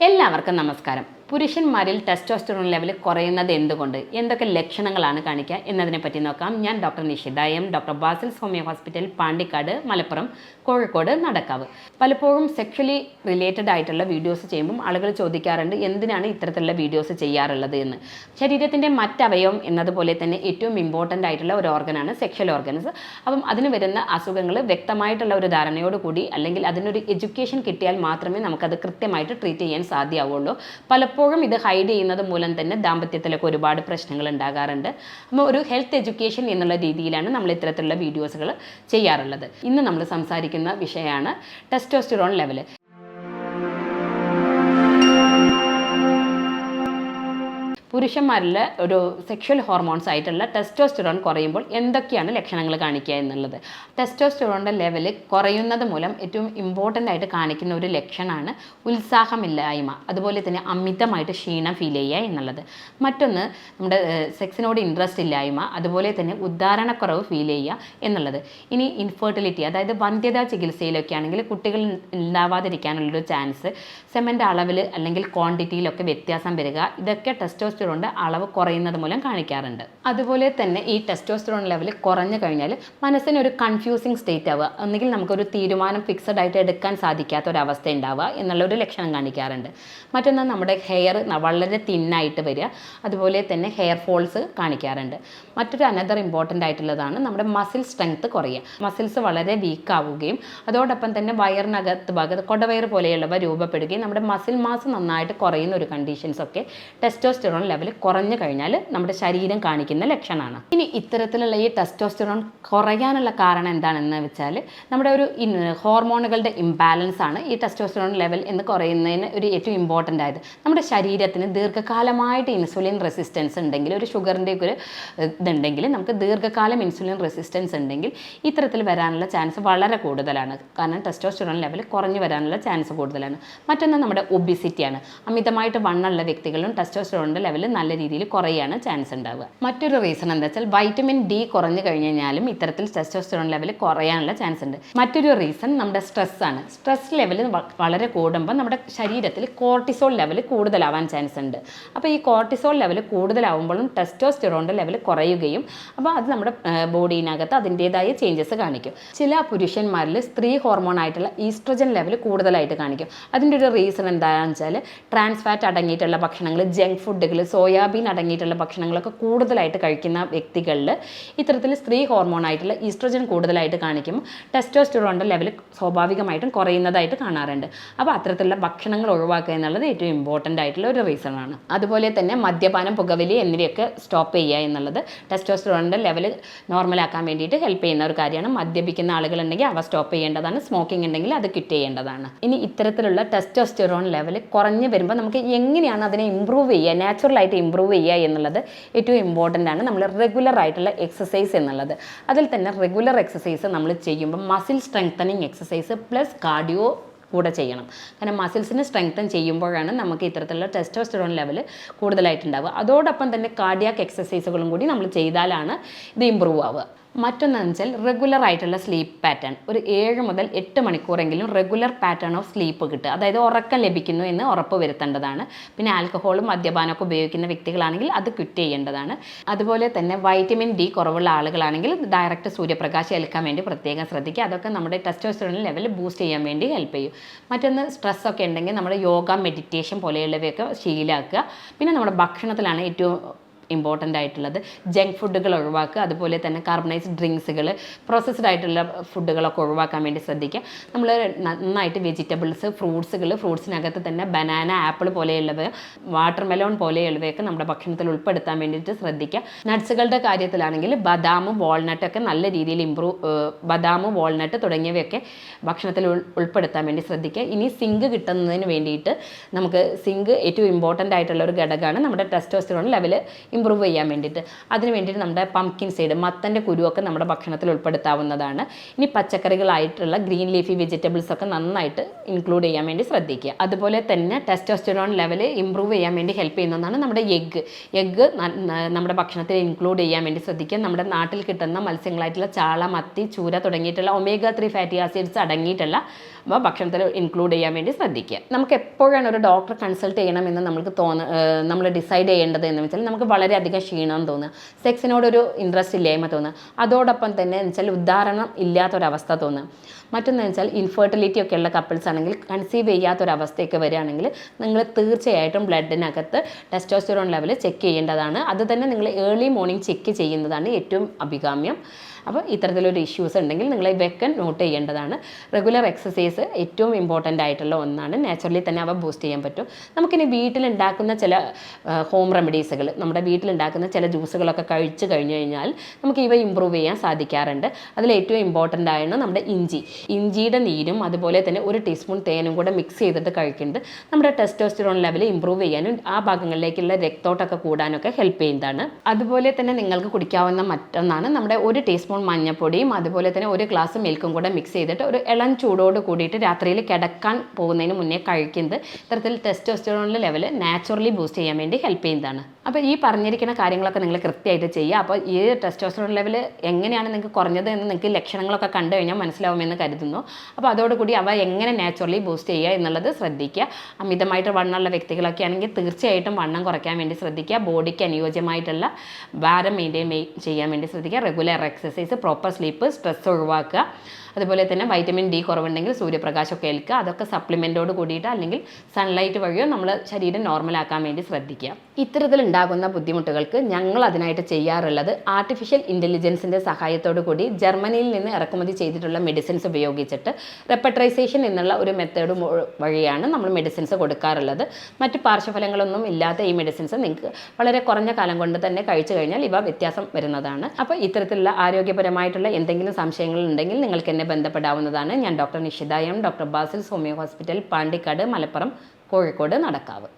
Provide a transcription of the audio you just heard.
എല്ലാവർക്കും നമസ്കാരം. പുരുഷന്മാരിൽ ടെസ്റ്റോസ്റ്ററോൺ ലെവൽ കുറയുന്നത് എന്തുകൊണ്ട്, എന്തൊക്കെ ലക്ഷണങ്ങളാണ് കാണിക്കുക എന്നതിനെ പറ്റി നോക്കാം. ഞാൻ doctor Nishitha M, doctor Basil's homeo hospital, Pandikkad, Malappuram, Kozhikode, Nadakkavu. പലപ്പോഴും സെക്ഷലി റിലേറ്റഡ് ആയിട്ടുള്ള വീഡിയോസ് ചെയ്യുമ്പം ആളുകൾ ചോദിക്കാറുണ്ട് എന്തിനാണ് ഇത്തരത്തിലുള്ള വീഡിയോസ് ചെയ്യാറുള്ളത് എന്ന്. ശരീരത്തിൻ്റെ മറ്റവയവം എന്നതുപോലെ തന്നെ ഏറ്റവും ഇമ്പോർട്ടൻ്റ് ആയിട്ടുള്ള ഒരു ഓർഗനാണ് സെക്ഷൽ ഓർഗൻസ്. അപ്പം അതിന് വരുന്ന അസുഖങ്ങൾ വ്യക്തമായിട്ടുള്ള ഒരു ധാരണയോട് കൂടി അല്ലെങ്കിൽ അതിനൊരു എഡ്യൂക്കേഷൻ കിട്ടിയാൽ മാത്രമേ നമുക്കത് കൃത്യമായിട്ട് ട്രീറ്റ് ചെയ്യാൻ സാധ്യമാവുള്ളൂ. പലപ്പോഴും ഇത് ഹൈഡ് ചെയ്യുന്നത് മൂലം തന്നെ ദാമ്പത്യത്തിലൊക്കെ ഒരുപാട് പ്രശ്നങ്ങൾ ഉണ്ടാകാറുണ്ട്. അപ്പോൾ ഒരു ഹെൽത്ത് എഡ്യൂക്കേഷൻ എന്നുള്ള രീതിയിലാണ് നമ്മൾ ഇത്തരത്തിലുള്ള വീഡിയോസുകൾ ചെയ്യാറുള്ളത്. ഇന്ന് നമ്മൾ സംസാരിക്കുന്ന വിഷയമാണ് ടെസ്റ്റോസ്റ്ററോൺ ലെവൽ. പുരുഷന്മാരിൽ ഒരു സെക്ഷൽ ഹോർമോൺസ് ആയിട്ടുള്ള ടെസ്റ്റോസ്റ്ററോൺ കുറയുമ്പോൾ എന്തൊക്കെയാണ് ലക്ഷണങ്ങൾ കാണിക്കുക എന്നുള്ളത്. ടെസ്റ്റോസ്റ്ററോണിൻ്റെ ലെവൽ കുറയുന്നത് മൂലം ഏറ്റവും ഇമ്പോർട്ടൻ്റ് ആയിട്ട് കാണിക്കുന്ന ഒരു ലക്ഷണമാണ് ഉത്സാഹമില്ലായ്മ, അതുപോലെ തന്നെ അമിതമായിട്ട് ക്ഷീണം ഫീൽ ചെയ്യുക എന്നുള്ളത്. മറ്റൊന്ന് നമ്മുടെ സെക്സിനോട് ഇൻട്രസ്റ്റ് ഇല്ലായ്മ, അതുപോലെ തന്നെ ഉദ്ധാരണക്കുറവ് ഫീൽ ചെയ്യുക എന്നുള്ളത്. ഇനി ഇൻഫെർട്ടിലിറ്റി, അതായത് വന്ധ്യതാ ചികിത്സയിലൊക്കെ ആണെങ്കിൽ കുട്ടികൾ ഉണ്ടാവാതിരിക്കാനുള്ളൊരു ചാൻസ്, സെമൻ്റെ അളവിൽ അല്ലെങ്കിൽ ക്വാണ്ടിറ്റിയിലൊക്കെ വ്യത്യാസം വരിക, ഇതൊക്കെ ടെസ്റ്റോസ്റ്ററോണിൻ്റെ അളവ് കുറയുന്നത് മൂലം കാണിക്കാറുണ്ട്. അതുപോലെ തന്നെ ഈ ടെസ്റ്റോസ്റ്ററോൺ ലെവൽ കുറഞ്ഞു കഴിഞ്ഞാൽ മനസ്സിനൊരു കൺഫ്യൂസിങ് സ്റ്റേറ്റ് ആവുക, ഒന്നുകിൽ നമുക്കൊരു തീരുമാനം ഫിക്സഡ് ആയിട്ട് എടുക്കാൻ സാധിക്കാത്ത ഒരവസ്ഥ ഉണ്ടാവുക എന്നുള്ളൊരു ലക്ഷണം കാണിക്കാറുണ്ട്. മറ്റൊന്ന് നമ്മുടെ ഹെയർ വളരെ തിന്നായിട്ട് വരിക, അതുപോലെ തന്നെ ഹെയർ ഫോൾസ് കാണിക്കാറുണ്ട്. മറ്റൊരു അനദർ ഇമ്പോർട്ടൻ്റ് ആയിട്ടുള്ളതാണ് നമ്മുടെ മസിൽ സ്ട്രെങ്ത് കുറയുക. മസിൽസ് വളരെ വീക്ക് ആവുകയും അതോടൊപ്പം തന്നെ വയറിനകത്ത് ഭാഗത്ത് കൊടവയർ പോലെയുള്ളവ രൂപപ്പെടുകയും നമ്മുടെ മസിൽ മാസ് നന്നായിട്ട് കുറയുന്ന ഒരു കണ്ടീഷൻസൊക്കെ ടെസ്റ്റോസ്റ്ററോൺ ലെവൽ കുറഞ്ഞു കഴിഞ്ഞാൽ നമ്മുടെ ശരീരം കാണിക്കുന്ന ലക്ഷണമാണ്. ഇനി ഇത്തരത്തിലുള്ള ഈ ടെസ്റ്റോസ്റ്ററോൺ കുറയാനുള്ള കാരണം എന്താണെന്ന് വെച്ചാൽ നമ്മുടെ ഒരു ഹോർമോണുകളുടെ ഇംബാലൻസ് ആണ് ഈ ടെസ്റ്റോസ്റ്ററോൺ ലെവൽ എന്ന് കുറയുന്നതിന് ഒരു ഏറ്റവും ഇമ്പോർട്ടൻ്റ് ആയത്. നമ്മുടെ ശരീരത്തിന് ദീർഘകാലമായിട്ട് ഇൻസുലിൻ റെസിസ്റ്റൻസ് ഉണ്ടെങ്കിൽ, ഒരു ഷുഗറിൻ്റെ ഒരു ഇതുണ്ടെങ്കിൽ, നമുക്ക് ദീർഘകാലം ഇൻസുലിൻ റെസിസ്റ്റൻസ് ഉണ്ടെങ്കിൽ ഇത്തരത്തിൽ വരാനുള്ള ചാൻസ് വളരെ കൂടുതലാണ്. കാരണം ടെസ്റ്റോസ്റ്ററോൺ ലെവൽ കുറഞ്ഞു വരാനുള്ള ചാൻസ് കൂടുതലാണ്. മറ്റൊന്ന് നമ്മുടെ ഒബിസിറ്റിയാണ്. അമിതമായിട്ട് വണ്ണമുള്ള വ്യക്തികളിലും ടെസ്റ്റോസ്റ്ററോണിൻ്റെ ലെവൽ നല്ല രീതിയിൽ കുറയാണ് ചാൻസ് ഉണ്ടാവുക. മറ്റൊരു റീസൺ എന്താ വെച്ചാൽ വൈറ്റമിൻ ഡി കുറഞ്ഞു കഴിഞ്ഞാലും ഇത്തരത്തിൽ ടെസ്റ്റോസ്റ്ററോൺ ലെവൽ കുറയാനുള്ള ചാൻസ് ഉണ്ട്. മറ്റൊരു റീസൺ നമ്മുടെ സ്ട്രെസ്സാണ്. സ്ട്രെസ് ലെവൽ വളരെ കൂടുമ്പോൾ നമ്മുടെ ശരീരത്തിൽ കോർട്ടിസോൾ ലെവൽ കൂടുതലാവാൻ ചാൻസ് ഉണ്ട്. അപ്പോൾ ഈ കോർട്ടിസോൾ ലെവൽ കൂടുതലാവുമ്പോഴും ടെസ്റ്റോസ്റ്ററോണിൻ്റെ ലെവൽ കുറയുകയും അപ്പോൾ അത് നമ്മുടെ ബോഡിയിനകത്ത് അതിൻ്റേതായ ചേഞ്ചസ് കാണിക്കും. ചില പുരുഷന്മാരിൽ സ്ത്രീ ഹോർമോൺ ആയിട്ടുള്ള ഈസ്ട്രജൻ ലെവൽ കൂടുതലായിട്ട് കാണിക്കും. അതിൻ്റെ ഒരു റീസൺ എന്താണെന്ന് വെച്ചാൽ ട്രാൻസ് ഫാറ്റ് അടങ്ങിയിട്ടുള്ള ഭക്ഷണങ്ങൾ, ജങ്ക് ഫുഡുകൾ, സോയാബീൻ അടങ്ങിയിട്ടുള്ള ഭക്ഷണങ്ങളൊക്കെ കൂടുതലായിട്ട് കഴിക്കുന്ന വ്യക്തികളിൽ ഇത്തരത്തിൽ സ്ത്രീ ഹോർമോൺ ആയിട്ടുള്ള ഈസ്ട്രജൻ കൂടുതലായിട്ട് കാണിക്കുമ്പോൾ ടെസ്റ്റോസ്റ്ററോണിൻ്റെ ലെവൽ സ്വാഭാവികമായിട്ടും കുറയുന്നതായിട്ട് കാണാറുണ്ട്. അപ്പോൾ അത്തരത്തിലുള്ള ഭക്ഷണങ്ങൾ ഒഴിവാക്കുക എന്നുള്ളത് ഏറ്റവും ഇമ്പോർട്ടൻ്റ് ആയിട്ടുള്ള ഒരു റീസണാണ്. അതുപോലെ തന്നെ മദ്യപാനം, പുകവലി എന്നിവയൊക്കെ സ്റ്റോപ്പ് ചെയ്യുക എന്നുള്ളത് ടെസ്റ്റോസ്റ്ററോണിൻ്റെ ലെവൽ നോർമലാക്കാൻ വേണ്ടിയിട്ട് ഹെൽപ്പ് ചെയ്യുന്ന ഒരു കാര്യമാണ്. മദ്യപിക്കുന്ന ആളുകളുണ്ടെങ്കിൽ അവ സ്റ്റോപ്പ് ചെയ്യേണ്ടതാണ്. സ്മോക്കിംഗ് ഉണ്ടെങ്കിൽ അത് ക്വിറ്റ് ചെയ്യേണ്ടതാണ്. ഇനി ഇത്തരത്തിലുള്ള ടെസ്റ്റോസ്റ്ററോൺ ലെവൽ കുറഞ്ഞു വരുമ്പോൾ നമുക്ക് എങ്ങനെയാണ് അതിനെ ഇമ്പ്രൂവ് ചെയ്യുക, നാച്ചുറലായിട്ട് ഇമ്പ്രൂവ് ചെയ്യുക എന്നുള്ളത് ഏറ്റവും ഇമ്പോർട്ടൻ്റ് ആണ്. നമ്മൾ റെഗുലർ ആയിട്ടുള്ള എക്സസൈസ് എന്നുള്ളത്, അതിൽ തന്നെ റെഗുലർ എക്സസൈസ് നമ്മൾ ചെയ്യുമ്പോൾ muscle strengthening exercise plus cardio കൂടെ ചെയ്യണം. കാരണം മസിൽസിന് സ്ട്രെങ്തൻ ചെയ്യുമ്പോഴാണ് നമുക്ക് ഇത്തരത്തിലുള്ള ടെസ്റ്റോസ്റ്ററോൺ ലെവൽ കൂടുതലായിട്ടുണ്ടാവുക. അതോടൊപ്പം തന്നെ കാർഡിയാക് എക്സസൈസുകളും കൂടി നമ്മൾ ചെയ്താലാണ് ഇത് ഇമ്പ്രൂവ് ആവുക. മറ്റൊന്നെന്ന് വെച്ചാൽ റെഗുലർ ആയിട്ടുള്ള സ്ലീപ്പ് പാറ്റേൺ. ഒരു 7 മുതൽ 8 മണിക്കൂറെങ്കിലും റെഗുലർ പാറ്റേൺ ഓഫ് സ്ലീപ്പ് കിട്ടുക, അതായത് ഉറക്കം ലഭിക്കുന്നു എന്ന് ഉറപ്പ് വരുത്തേണ്ടതാണ്. പിന്നെ ആൽക്കഹോളും മദ്യപാനമൊക്കെ ഉപയോഗിക്കുന്ന വ്യക്തികളാണെങ്കിൽ അത് ക്വിറ്റ് ചെയ്യേണ്ടതാണ്. അതുപോലെ തന്നെ വൈറ്റമിൻ ഡി കുറവുള്ള ആളുകളാണെങ്കിൽ ഡയറക്റ്റ് സൂര്യപ്രകാശം ഏൽക്കാൻ വേണ്ടി പ്രത്യേകം ശ്രദ്ധിക്കുക. അതൊക്കെ നമ്മുടെ ടെസ്റ്റോസ്റ്ററോൺ ലെവൽ ബൂസ്റ്റ് ചെയ്യാൻ വേണ്ടി ഹെൽപ്പ് ചെയ്യും. മറ്റൊന്ന് സ്ട്രെസ്സൊക്കെ ഉണ്ടെങ്കിൽ നമ്മുടെ യോഗ, മെഡിറ്റേഷൻ പോലെയുള്ളവയൊക്കെ ശീലമാക്കുക. പിന്നെ നമ്മുടെ ഭക്ഷണത്തിലാണ് ഏറ്റവും ഇമ്പോർട്ടൻ്റ് ആയിട്ടുള്ളത്. ജങ്ക് ഫുഡുകൾ ഒഴിവാക്കുക, അതുപോലെ തന്നെ കാർബണൈസ്ഡ് ഡ്രിങ്ക്സുകൾ, പ്രോസസ്ഡ് ആയിട്ടുള്ള ഫുഡുകളൊക്കെ ഒഴിവാക്കാൻ വേണ്ടി ശ്രദ്ധിക്കുക. നമ്മൾ നന്നായിട്ട് വെജിറ്റബിൾസ്, ഫ്രൂട്ട്സിനകത്ത് തന്നെ ബനാന, ആപ്പിൾ പോലെയുള്ളവ, വാട്ടർ മെലോൺ പോലെയുള്ളവയൊക്കെ നമ്മുടെ ഭക്ഷണത്തിൽ ഉൾപ്പെടുത്താൻ വേണ്ടിയിട്ട് ശ്രദ്ധിക്കുക. നട്ട്സുകളുടെ കാര്യത്തിലാണെങ്കിൽ ബദാം, വാൾനട്ടൊക്കെ നല്ല രീതിയിൽ ബദാം, വാൾനട്ട് തുടങ്ങിയവയൊക്കെ ഭക്ഷണത്തിൽ ഉൾപ്പെടുത്താൻ വേണ്ടി ശ്രദ്ധിക്കുക. ഇനി സിങ്ക് കിട്ടുന്നതിന് വേണ്ടിയിട്ട് നമുക്ക് സിങ്ക് ഏറ്റവും ഇമ്പോർട്ടൻ്റ് ആയിട്ടുള്ള ഒരു ഘടകമാണ്. നമ്മുടെ ടെസ്റ്റോസ്റ്ററോൺ ലെവൽ ഇമ്പ്രൂവ് ചെയ്യാൻ വേണ്ടിയിട്ട്. അതിന് വേണ്ടിയിട്ട് നമ്മുടെ പംകിൻ സീഡ്, മത്തൻ്റെ കുരുവൊക്കെ നമ്മുടെ ഭക്ഷണത്തിൽ ഉൾപ്പെടുത്താവുന്നതാണ്. ഇനി പച്ചക്കറികളായിട്ടുള്ള ഗ്രീൻ ലീഫി വെജിറ്റബിൾസ് ഒക്കെ നന്നായിട്ട് ഇൻക്ലൂഡ് ചെയ്യാൻ വേണ്ടി ശ്രദ്ധിക്കുക. അതുപോലെ തന്നെ ടെസ്റ്റോസ്റ്റെറോൺ ലെവൽ ഇമ്പ്രൂവ് ചെയ്യാൻ വേണ്ടി ഹെൽപ്പ് ചെയ്യുന്നതാണ് നമ്മുടെ എഗ്ഗ് നമ്മുടെ ഭക്ഷണത്തിൽ ഇൻക്ലൂഡ് ചെയ്യാൻ വേണ്ടി ശ്രദ്ധിക്കുക. നമ്മുടെ നാട്ടിൽ കിട്ടുന്ന മത്സ്യങ്ങളായിട്ടുള്ള ചാള, മത്തി, ചൂര തുടങ്ങിയിട്ടുള്ള ഒമേഗ 3 ഫാറ്റി ആസിഡ്സ് അടങ്ങിയിട്ടുള്ള ഭക്ഷണത്തിൽ ഇൻക്ലൂഡ് ചെയ്യാൻ വേണ്ടി ശ്രദ്ധിക്കുക. നമുക്ക് എപ്പോഴാണ് ഒരു ഡോക്ടറെ കൺസൾട്ട് ചെയ്യണമെന്ന് നമ്മൾ ഡിസൈഡ് ചെയ്യേണ്ടത് എന്ന് വെച്ചാൽ നമുക്ക് വളരെയധികം ക്ഷീണം തോന്നുക, സെക്സിനോടൊരു ഇൻട്രസ്റ്റ് ഇല്ലായ്മ തോന്നുക, അതോടൊപ്പം തന്നെ എന്ന് വെച്ചാൽ ഉദാഹരണം ഇല്ലാത്തൊരവസ്ഥ തോന്നുക. മറ്റൊന്ന് വെച്ചാൽ ഇൻഫെർട്ടിലിറ്റി ഒക്കെ ഉള്ള കപ്പിൾസ് ആണെങ്കിൽ കൺസീവ് ചെയ്യാത്തൊരവസ്ഥയൊക്കെ വരികയാണെങ്കിൽ നിങ്ങൾ തീർച്ചയായിട്ടും ബ്ലഡിനകത്ത് ടെസ്റ്റോസ്റ്റെറോൺ ലെവൽ ചെക്ക് ചെയ്യേണ്ടതാണ്. അത് തന്നെ നിങ്ങൾ ഏർലി മോർണിംഗ് ചെക്ക് ചെയ്യുന്നതാണ് ഏറ്റവും അഭികാമ്യം. അപ്പോൾ ഇത്തരത്തിലൊരു ഇഷ്യൂസ് ഉണ്ടെങ്കിൽ നിങ്ങൾ ഇവയൊക്കെ നോട്ട് ചെയ്യേണ്ടതാണ്. റെഗുലർ എക്സസൈസ് ഏറ്റവും ഇമ്പോർട്ടൻ്റ് ആയിട്ടുള്ള ഒന്നാണ്. നാച്ചുറലി തന്നെ അവ ബൂസ്റ്റ് ചെയ്യാൻ പറ്റും. നമുക്കിനി വീട്ടിലുണ്ടാക്കുന്ന ചില ഹോം റെമഡീസുകൾ, നമ്മുടെ വീട്ടിലുണ്ടാക്കുന്ന ചില ജ്യൂസുകളൊക്കെ കഴിച്ചു കഴിഞ്ഞു കഴിഞ്ഞാൽ നമുക്ക് ഇവ ഇമ്പ്രൂവ് ചെയ്യാൻ സാധിക്കാറുണ്ട്. അതിൽ ഏറ്റവും ഇമ്പോർട്ടൻ്റ് ആണ് നമ്മുടെ ഇഞ്ചിയുടെ നീരും അതുപോലെ തന്നെ 1 ടീസ്പൂൺ തേനും കൂടെ മിക്സ് ചെയ്തിട്ട് കഴിക്കുന്നത് നമ്മുടെ ടെസ്റ്റോസ്റ്റെറോൺ ലെവൽ ഇമ്പ്രൂവ് ചെയ്യാനും ആ ഭാഗങ്ങളിലേക്കുള്ള രക്തോട്ടമൊക്കെ കൂടാനൊക്കെ ഹെൽപ്പ് ചെയ്യുന്നതാണ്. അതുപോലെ തന്നെ നിങ്ങൾക്ക് കുടിക്കാവുന്ന മറ്റൊന്നാണ് നമ്മുടെ 1 ടീസ്പൂൺ മഞ്ഞൾപ്പൊടിയും അതുപോലെ തന്നെ 1 ഗ്ലാസ് മിൽക്കും കൂടെ മിക്സ് ചെയ്തിട്ട് ഒരു ഇളം ചൂടോട് കൂടിയിട്ട് രാത്രിയിൽ കിടക്കാൻ പോകുന്നതിന് മുന്നേ കഴിക്കുന്നത് ഇത്തരത്തിൽ ടെസ്റ്റോസ്റ്റെറോണിൻ്റെ ലെവൽ നാച്ചുറലി ബൂസ്റ്റ് ചെയ്യാൻ വേണ്ടി ഹെൽപ്പ് ചെയ്യുന്നതാണ്. അപ്പോൾ ഈ പറഞ്ഞിരിക്കുന്ന കാര്യങ്ങളൊക്കെ നിങ്ങൾ കൃത്യമായിട്ട് ചെയ്യുക. അപ്പോൾ ഈ ടെസ്റ്റോസ്റ്റെറോൺ ലെവൽ എങ്ങനെയാണ് നിങ്ങൾക്ക് കുറഞ്ഞത് എന്ന് നിങ്ങൾക്ക് ലക്ഷണങ്ങളൊക്കെ കണ്ടു കഴിഞ്ഞാൽ മനസ്സിലാവുമെന്ന് കരുതുന്നു. അപ്പോൾ അതോടുകൂടി അവ എങ്ങനെ നാച്ചുറലി ബൂസ്റ്റ് ചെയ്യുക എന്നുള്ളത് ശ്രദ്ധിക്കുക. അമിതമായിട്ട് വണ്ണമുള്ള വ്യക്തികളൊക്കെ ആണെങ്കിൽ തീർച്ചയായിട്ടും വണ്ണം കുറയ്ക്കാൻ വേണ്ടി ശ്രദ്ധിക്കുക. ബോഡിക്ക് അനുയോജ്യമായിട്ടുള്ള ഭാരം മെയിൻറ്റെയിൻ ചെയ്യാൻ വേണ്ടി ശ്രദ്ധിക്കുക. Regular exercise, proper sleep, stress ഒഴിവാക്കുക. അതുപോലെ തന്നെ വൈറ്റമിൻ ഡി കുറവുണ്ടെങ്കിൽ സൂര്യപ്രകാശമൊക്കെ ഏൽക്കുക. അതൊക്കെ സപ്ലിമെൻറ്റോട് കൂടിയിട്ട് അല്ലെങ്കിൽ സൺലൈറ്റ് വഴിയോ നമ്മൾ ശരീരം നോർമലാക്കാൻ വേണ്ടി ശ്രദ്ധിക്കുക. ഇത്തരത്തിലുണ്ടാകുന്ന ബുദ്ധിമുട്ടുകൾക്ക് ഞങ്ങൾ അതിനായിട്ട് ചെയ്യാറുള്ളത് ആർട്ടിഫിഷ്യൽ ഇൻ്റലിജൻസിൻ്റെ സഹായത്തോടു കൂടി ജർമ്മനിയിൽ നിന്ന് ഇറക്കുമതി ചെയ്തിട്ടുള്ള മെഡിസിൻസ് ഉപയോഗിച്ചിട്ട് റെപ്പട്രൈസേഷൻ എന്നുള്ള ഒരു മെത്തേഡ് വഴിയാണ് നമ്മൾ മെഡിസിൻസ് കൊടുക്കാറുള്ളത്. മറ്റ് പാർശ്വഫലങ്ങളൊന്നും ഇല്ലാത്ത ഈ മെഡിസിൻസ് നിങ്ങൾക്ക് വളരെ കുറഞ്ഞ കാലം കൊണ്ട് തന്നെ കഴിച്ചു കഴിഞ്ഞാൽ ഇവ വ്യത്യാസം വരുന്നതാണ്. അപ്പോൾ ഇത്തരത്തിലുള്ള ആരോഗ്യപരമായിട്ടുള്ള എന്തെങ്കിലും സംശയങ്ങൾ ഉണ്ടെങ്കിൽ നിങ്ങൾക്ക് എന്നെ ബന്ധപ്പെടാവുന്നതാണ്. ഞാൻ doctor Nishitha M, doctor Basil homeo hospital, Pandikkad, Malappuram, Kozhikode, Nadakkavu.